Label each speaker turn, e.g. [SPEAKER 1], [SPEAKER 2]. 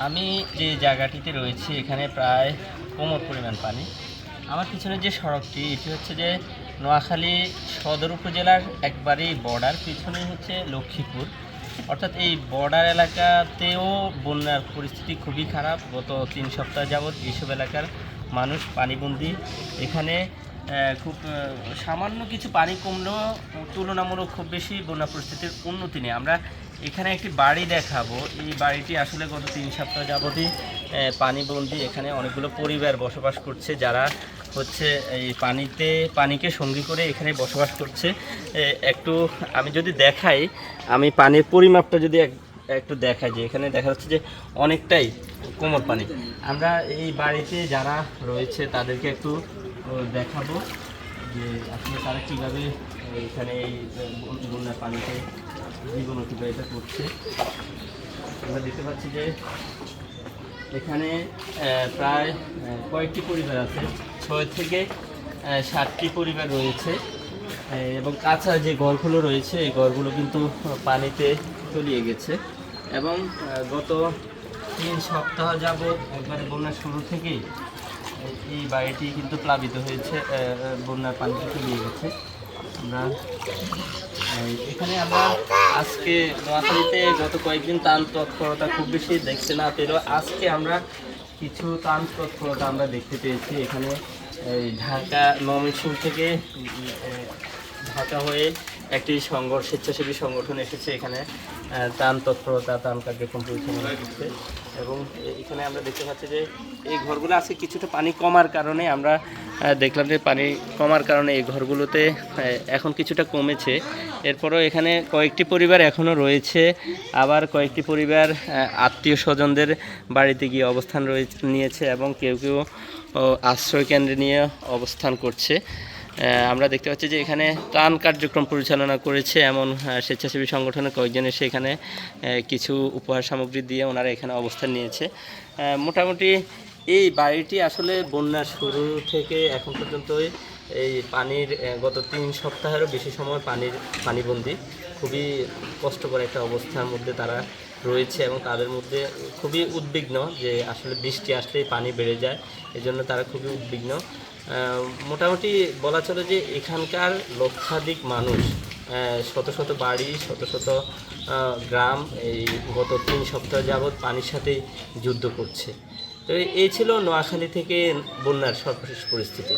[SPEAKER 1] আমি যে জায়গাটিতে রয়েছি এখানে প্রায় কোমর পরিমাণ পানি। আমার পিছনে যে সড়কটি এটি হচ্ছে যে নোয়াখালী সদর উপজেলার একবারেই বর্ডার, পিছনেই হচ্ছে লক্ষ্মীপুর। অর্থাৎ এই বর্ডার এলাকাতেও বন্যার পরিস্থিতি খুবই খারাপ। গত 3 সপ্তাহ যাবৎ এইসব এলাকার মানুষ পানিবন্দী। এখানে খুব সামান্য কিছু পানি কমলেও তুলনামূলক খুব বেশি বন্যা পরিস্থিতির উন্নতি নেই। আমরা এখানে একটি বাড়ি দেখাবো। এই বাড়িটি আসলে গত 3 সপ্তাহ যাবতই পানিবন্দী। এখানে অনেকগুলো পরিবার বসবাস করছে, যারা হচ্ছে এই পানিকে সঙ্গী করে এখানে বসবাস করছে। একটু আমি যদি দেখাই, আমি পানির পরিমাপটা যদি একটু দেখাই, যে এখানে দেখা যাচ্ছে যে অনেকটাই কোমর পানি। আমরা এই বাড়িতে যারা রয়েছে তাদেরকে একটু দেখাবো যে আসলে তারা কীভাবে এখানে এই বন্যার পানিতে জীবন অতিবাহিত করছে। আমরা দেখতে পাচ্ছি যে এখানে প্রায় কয়েকটি পরিবার আছে, 6 থেকে 7টি পরিবার রয়েছে। এবং কাঁচা যে ঘরগুলো রয়েছে এই ঘরগুলো কিন্তু পানিতে তলিয়ে গেছে। এবং গত 3 সপ্তাহ যাবৎ একবারে বন্যার শুরু থেকেই এই বাড়িটি কিন্তু প্লাবিত হয়েছে, বন্যার পানিতে তলিয়ে গেছে। এখানে আমরা আজকে নোয়াখালীতে গত কয়েকদিন ত্রাণ তৎপরতা খুব বেশি দেখতে না পেলেও আজকে আমরা কিছু ত্রাণ তৎপরতা আমরা দেখতে পেয়েছি। এখানে এই ঢাকা ময়মনসিংহ থেকে ঢাকা হয়ে একটি স্বেচ্ছাসেবী সংগঠন এসেছে এখানে ত্রাণ তৎপরতা, ত্রাণ কার্যক্রম পরিচালনা করতে। এবং এখানে আমরা দেখতে পাচ্ছি যে এই ঘরগুলো আজকে কিছুটা পানি কমার কারণে আমরা দেখলাম যে পানি কমার কারণে এই ঘরগুলোতে এখন কিছুটা কমেছে। এরপরও এখানে কয়েকটি পরিবার এখনও রয়েছে, আবার কয়েকটি পরিবার আত্মীয় স্বজনদের বাড়িতে গিয়ে অবস্থান নিয়েছে এবং কেউ কেউ আশ্রয় কেন্দ্রে নিয়ে অবস্থান করছে। আমরা দেখতে পাচ্ছি যে এখানে ত্রাণ কার্যক্রম পরিচালনা করেছে এমন স্বেচ্ছাসেবী সংগঠনের কয়েকজন এসে এখানে কিছু উপহার সামগ্রী দিয়ে ওনারা এখানে অবস্থান নিয়েছে। মোটামুটি এই বাড়িটি আসলে বন্যার শুরু থেকে এখন পর্যন্তই এই পানির গত 3 সপ্তাহেরও বেশি সময় পানিবন্দী। খুবই কষ্টকর একটা অবস্থার মধ্যে তারা রয়েছে এবং তাদের মধ্যে খুবই উদ্বিগ্ন যে আসলে বৃষ্টি আসলেই পানি বেড়ে যায়, এজন্য তারা খুবই উদ্বিগ্ন। মোটামুটি বলা চলে যে এখানকার লক্ষাধিক মানুষ, শত শত বাড়ি, শত শত গ্রাম এই গত 3 সপ্তাহ যাবৎ পানির সাথেই যুদ্ধ করছে। তো এই ছিল নোয়াখালী থেকে বন্যার সর্বশেষ পরিস্থিতি।